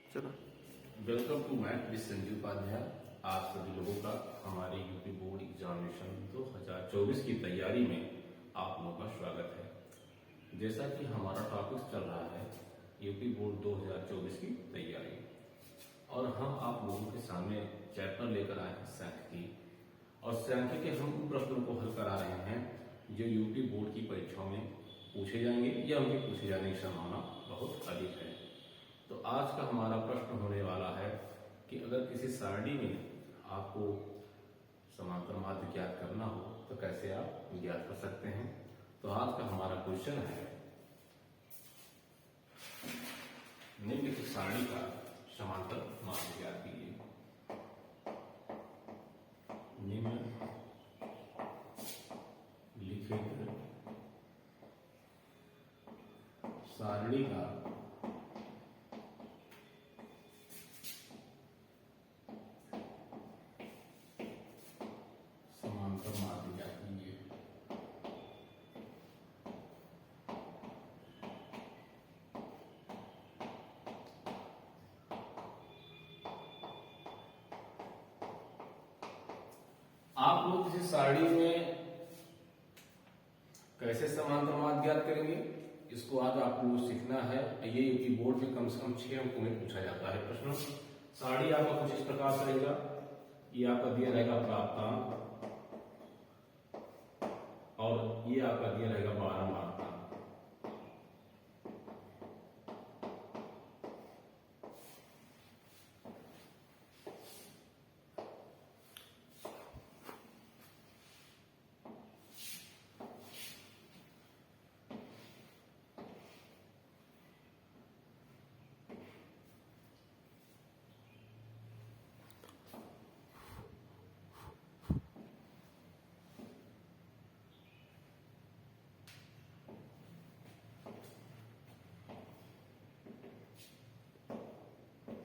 चलो। Welcome to math with Sanjeev Upadhyay. आप सभी लोगों का हमारे यूपी बोर्ड एग्जामिनेशन 2024 की तैयारी में आप लोगों का स्वागत है। जैसा कि हमारा टॉपिक चल रहा है यूपी बोर्ड 2024 की तैयारी, और हम आप लोगों के सामने चैप्टर लेकर आए हैं सांख्यिकी, और सांख्यिकी के हम उन प्रश्नों को हल करा रहे हैं जो यूपी बोर्ड की परीक्षाओं में पूछे जाएंगे या उनके पूछे जाने की संभावना बहुत अधिक है। तो आज का हमारा प्रश्न होने वाला है कि अगर किसी सारणी में आपको समांतर माध्य ज्ञात करना हो तो कैसे आप ज्ञात कर सकते हैं। तो आज का हमारा क्वेश्चन है, निम्नलिखित सारणी का समांतर माध्य ज्ञात कीजिए। निम्नलिखित सारणी का समांतर माध्य ज्ञात कीजिए। आप लोग किसी सारणी में कैसे समांतर माध्य ज्ञात करेंगे, इसको आज आप लोगों को सीखना है। ये यूपी बोर्ड में कम से कम 6 अंकों में पूछा जाता है प्रश्न। सारणी आपका कुछ इस प्रकार से रहेगा, ये आपका दिया रहेगा प्राप्तांक, और ये आपका दिया रहेगा बारंबारता।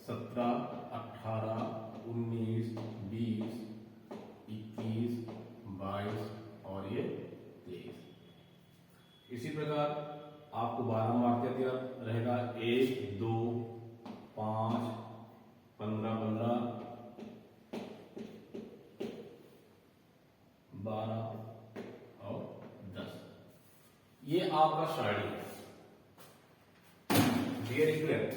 सत्रह, 18, 19, 20, 21, 22 और ये 23। इसी प्रकार आपको बारंबार दिया रहेगा 1, 2, 5, 15, 12 और 10। ये आपका सारणी है। डियर स्टूडेंट,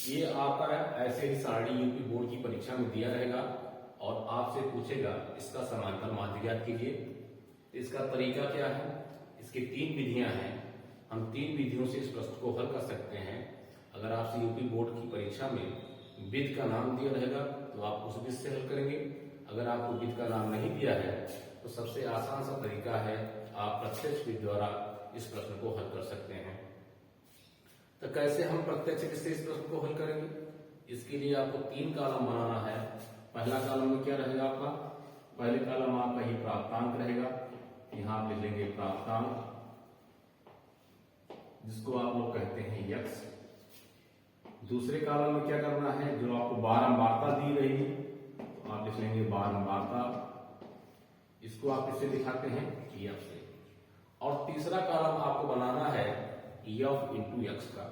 ये आपका ऐसे ही सारणी यूपी बोर्ड की परीक्षा में दिया रहेगा और आपसे पूछेगा इसका समांतर माध्य ज्ञात कीजिए। इसका तरीका क्या है, इसकी 3 विधियां हैं। हम 3 विधियों से इस प्रश्न को हल कर सकते हैं। अगर आपसे यूपी बोर्ड की परीक्षा में विधि का नाम दिया रहेगा तो आप उस विधि से हल करेंगे। अगर आपको विधि का नाम नहीं दिया है तो सबसे आसान सा तरीका है, आप प्रत्यक्ष विधि द्वारा इस प्रश्न को हल कर सकते हैं। तो कैसे हम प्रत्यक्ष विधि से इस प्रश्न को हल करेंगे, इसके लिए आपको 3 कॉलम बनाना है। पहला कॉलम में क्या रहेगा आपका, पहले कॉलम आपका ही प्राप्तांक रहेगा, यहां आप लिख लेंगे प्राप्तांक, जिसको आप लोग कहते हैं यक्स। दूसरे कॉलम में क्या करना है, जो आपको बारंबारता दी रहेगी तो आप लिख लेंगे बारंबारता, इसको आप इससे दिखाते हैं यफ से। और तीसरा कॉलम आपको बनाना है यफ इंटू यक्स का,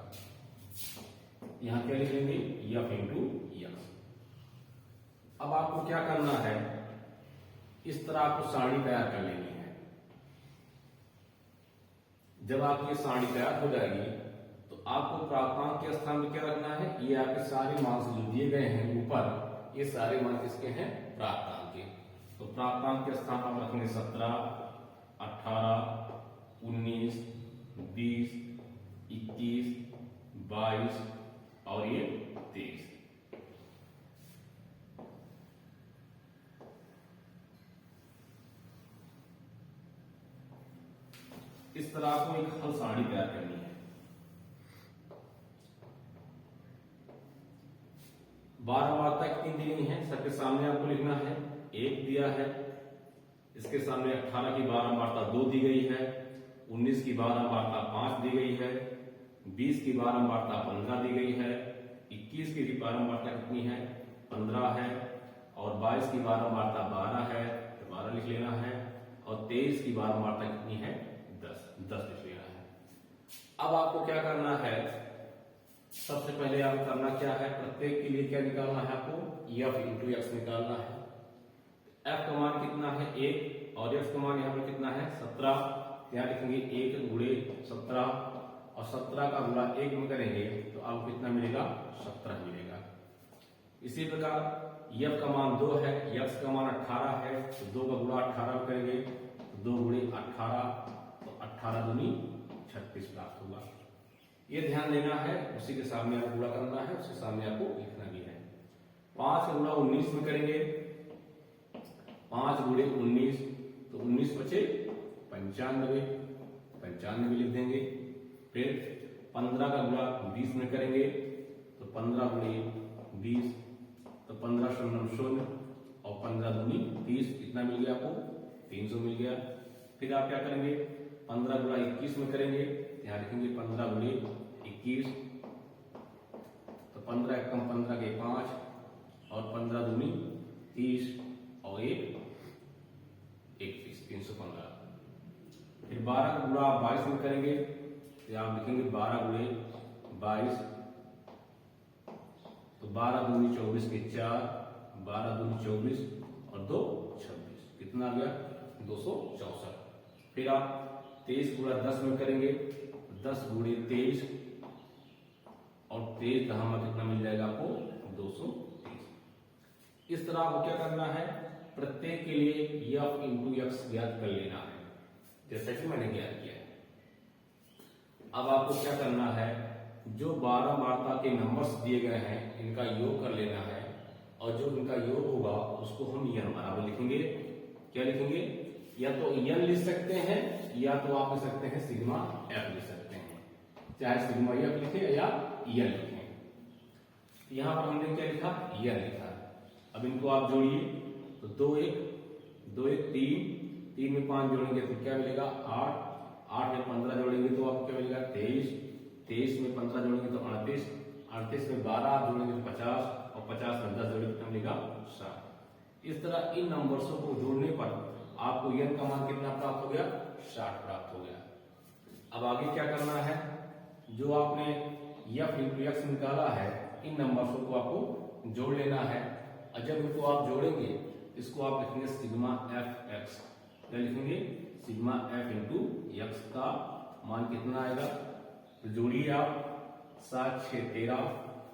यहां क्या लिख लेंगे यफ इंटू यक्स। अब आपको क्या करना है, इस तरह आपको सारणी तैयार कर लेनी है। जब आपकी सारणी तैयार हो जाएगी तो आपको प्राप्तांक के स्थान में क्या रखना है, ये आपके सारे मान जो दिए गए हैं ऊपर, ये सारे मान किसके हैं, प्राप्तांक के। तो प्राप्तांक के स्थान आप रखेंगे 17, 18, 19, 20, 21, 22 और ये 23। इस तरह आपको एक हल सारणी तैयार करनी है। बारंबारता कितनी दी गई है, सबके सामने आपको लिखना है। 1 दिया है, इसके सामने 18 की बारंबारता 2 दी गई है, 19 की बारंबारता 5 दी गई है, 20 की बारंबारता 15 दी गई है, 21 की बारंबारता कितनी है 15 है, और 22 की बारंबारता 12 है, तो 12 लिख लेना है, और 23 की बारंबारता कितनी है 10 लिख लेना है। अब आपको क्या करना है, सबसे पहले आप करना क्या है, प्रत्येक के लिए क्या निकालना है आपको, f इंटू एक्स निकालना है। f का मान कितना है 1 और x का मान यहाँ पर कितना है 17। यहाँ लिखेंगे 1 गुणे 17 और 17 का गुणा 1 में करेंगे तो आपको कितना मिलेगा 17 मिलेगा। इसी प्रकार f का मान 2 है, x का मान 18 है तो 2 का गुणा 18 में करेंगे तो 2 गुणे 18 तो 18 दूनी 36 प्राप्त होगा। ये ध्यान देना है, उसी के सामने आपको गुणा करना है, उसके सामने आपको लिखना भी है। 5 का गुणा 19 में करेंगे, 5 गुणे 19 तो 19 बचे 95, 95 लिख देंगे। फिर 15 का गुणा 20 में करेंगे तो 15 गुणे 20 तो 15 शून्य शून्य और 15 दूनी 30, कितना मिल गया आपको 300 मिल गया। फिर आप क्या करेंगे 15 गुणा 21 में करेंगे, यहाँ लिखेंगे 15 गुणे 21 तो 15 कम 15 के 5 और 15 दूनी 30 और 1 31 315। फिर 12 का गुणा 22 में करेंगे तो आप लिखेंगे 12 गुणे 22 तो 12 दूनी 24 के 4, 12 दूनी 24 और 2 26, कितना आ गया 264। फिर आप 23 गुणा 10 में करेंगे 10 गुणे 23 और 23 का हमें कितना मिल जाएगा आपको 230। इस तरह आपको क्या करना है, प्रत्येक के लिए f इंटू एक्स ज्ञात कर लेना है, जैसा कि मैंने ज्ञात किया है। अब आपको क्या करना है, जो 12 मात्रा के नंबर्स दिए गए हैं इनका योग कर लेना है और जो इनका योग होगा उसको हम n बराबर लिखेंगे। क्या लिखेंगे, या तो n लिख सकते हैं या तो आप लिख सकते हैं सिग्मा f लिख सकते हैं, चाहे सिग्मा f लिखे या n लिखें। यहां पर हमने क्या लिखा n लिखा। अब इनको आप जोड़िए तो 2 1 3, 3 में 5 जोड़ेंगे तो क्या मिलेगा 8, 8 में 15 जोड़ेंगे तो आपको क्या मिलेगा 23, 23 में 15 जोड़ेंगे तो 38, 38 में 12 जोड़ेंगे तो 50 और 50 में 10 जोड़ेंगे तो मिलेगा 60। इस तरह इन नंबर्सों को जोड़ने पर आपको n का मान कितना प्राप्त हो गया 60 प्राप्त हो गया। अब आगे क्या करना है, जो आपने f इंटू एक्स निकाला है इन नंबर्सों को आपको जोड़ लेना है और जब इनको आप जोड़ेंगे इसको आप लिखेंगे सिग्मा एफ एक्स। क्या लिखेंगे सिग्मा f इंटू एक्स का मान कितना आएगा, तो जोड़िए आप 7 6 13,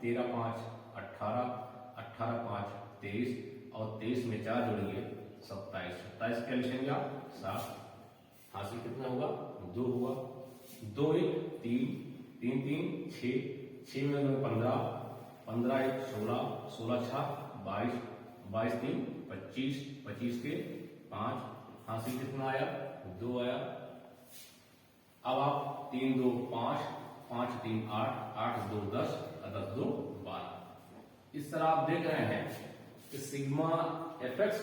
13 5 18, 18 5 23 और 23 में 4 जोड़ेंगे 27, 27 क्या लिखेंगे आप 7, हासिल कितना होगा 2 होगा। 2 1 3, 3 3 6, 6 में 15, 15 1 16, 16 6 22, 22 3 25, 25 के 5, हासिल कितना आया 2 आया। अब आप 3 2 5, 5 3 8, 8 2 10, 10 2 12। इस तरह आप देख रहे हैं कि सिग्मा एफ एक्स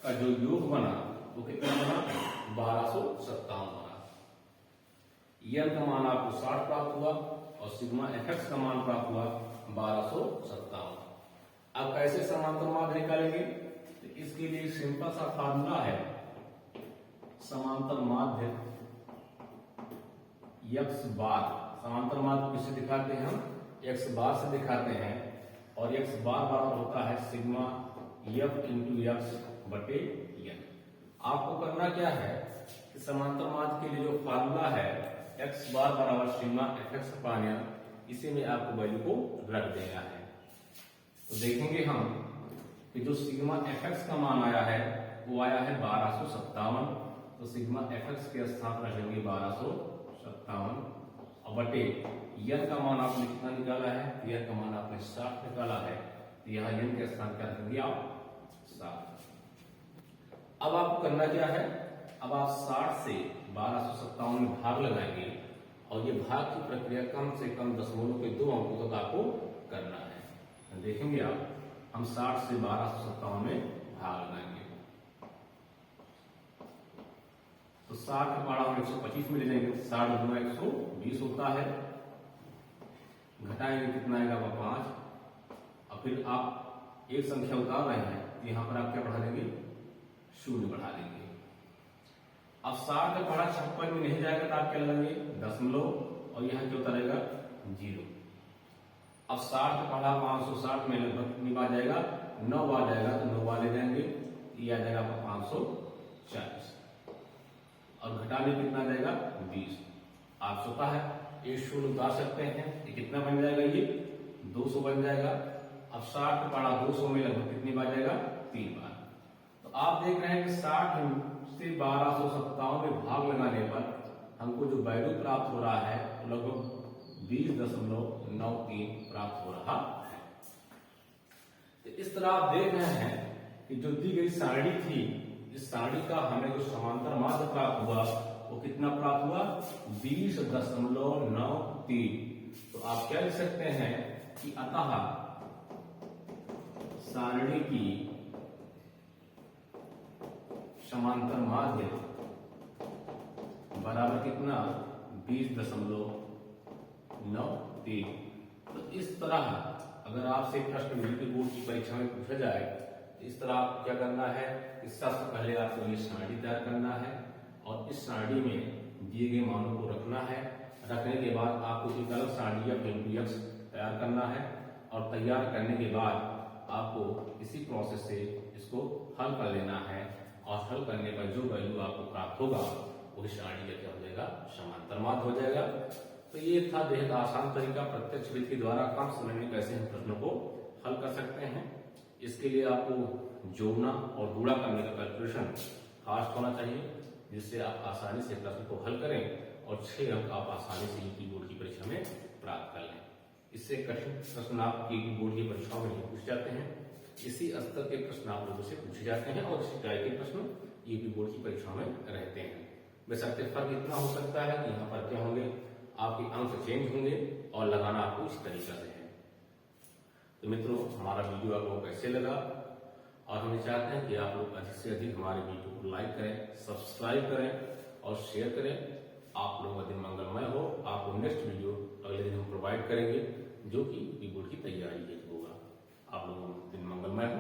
का जो योग बना वो कितना बना 1257 बना। n का मान आपको 60 प्राप्त हुआ और सिग्मा एफ एक्स का मान प्राप्त हुआ 1257। अब कैसे समांतर माध्य निकालेंगे, तो इसके लिए सिंपल सा फार्मूला है, समांतर माध्य x बार। समांतर माध्य किससे दिखाते हैं हम x बार से दिखाते हैं और x बार बराबर होता है सिग्मा f इंटू एक्स बटे n। आपको करना क्या है कि समांतर माध्य के लिए जो फार्मूला है x बार बराबर सिग्मा एफ एक्स अपान n, इसी में आपको वैल्यू को रख देना है। तो देखेंगे हम कि जो सिग्मा एफ एक्स का मान आया है वो आया है 1257, तो सिग्मा एफ एक्स के स्थान पर रखेंगे 1257 और बटे n का मान आपने कितना निकाला है, n का मान आपने 60 निकाला है, तो यहाँ n के स्थान क्या रखेंगे आप 60। अब आपको करना क्या है, अब आप 60 से 1257 में भाग लगाएंगे और ये भाग की प्रक्रिया कम से कम दशमलव के 2 अंकों तक आपको करना है। तो देखेंगे आप हम 60 से 1257 में भाग लगाएंगे तो 60 का पारा हम 125 में ले जाएंगे, 60 गुना 120 होता है, घटाएंगे कितना आएगा वह 5 और फिर आप एक संख्या उतार रहे हैं तो यहां पर आप क्या बढ़ा देंगे 0 बढ़ा देंगे। अब 60 का पारा 56 में नहीं जाएगा तो आप क्या लगाएंगे दशमलव और यहाँ क्या उतारेगा 0। अब 60 पढ़ा 560 में लगभग कितनी बार जाएगा, 9 बार जाएगा, तो 9 बार ले जाएंगे, ये आ जाएगा आपका 540 और घटाने कितना जाएगा 20। आप स्वतः है ये शून्य उतार सकते हैं, ये कितना बन जाएगा, ये 200 बन जाएगा। अब 60 पढ़ा 200 में लगभग कितनी बार जाएगा, 3 बार। तो आप देख रहे हैं कि 60 से 1257 में भाग लगाने पर हमको जो वैल्यू प्राप्त हो रहा है वो लगभग 20.93 प्राप्त हो रहा है। तो इस तरह आप देख रहे हैं कि जो दी गई सारणी थी, इस सारणी का हमें जो समांतर माध्य प्राप्त हुआ वो कितना प्राप्त हुआ, 20.93। तो आप क्या लिख सकते हैं कि अतः सारणी की समांतर माध्य बराबर कितना, 20.93। तो इस तरह अगर आपसे प्रश्न बिजली बोर्ड की परीक्षा में पूछा जाए तो इस तरह आप क्या करना है, इस सबसे पहले आपको ये सारणी तैयार करना है और इस सारणी में दिए गए मानों को रखना है। रखने के बाद आपको एक अलग सारणी या फिर तैयार करना है और तैयार करने के बाद आपको इसी प्रोसेस से इसको हल कर लेना है और हल करने पर जो वैल्यू आपको प्राप्त होगा वही सारणी का क्या हो जाएगा, समांतर माध्य हो जाएगा। तो ये था बेहद आसान तरीका प्रत्यक्ष विधि के द्वारा कम समय में कैसे हम प्रश्नों को हल कर सकते हैं। इसके लिए आपको जोड़ना और गुणा करने का कैलकुलेशन फास्ट होना चाहिए, जिससे आप आसानी से प्रश्न को हल करें और 6 अंक आप आसानी से यूपी बोर्ड की परीक्षा में प्राप्त कर लें। इससे कठिन प्रश्न आप यूपी बोर्ड की परीक्षाओं में पूछ जाते हैं, इसी स्तर के प्रश्न आप लोगों से पूछे जाते हैं और इसी तरह के प्रश्न यूपी बोर्ड की परीक्षाओं में रहते हैं। वैसे फर्क इतना हो सकता है कि यहाँ पर क्या होंगे, आपके अंक चेंज होंगे और लगाना आपको इस तरीका से है। तो मित्रों, हमारा वीडियो आपको कैसे लगा और हम चाहते हैं कि आप लोग अधिक से अधिक हमारे वीडियो को लाइक करें, सब्सक्राइब करें और शेयर करें। आप लोगों का दिन मंगलमय हो। आपको नेक्स्ट वीडियो अगले दिन हम प्रोवाइड करेंगे जो कि यूपी बोर्ड की तैयारी के लिए होगा। आप लोगों का दिन मंगलमय हो।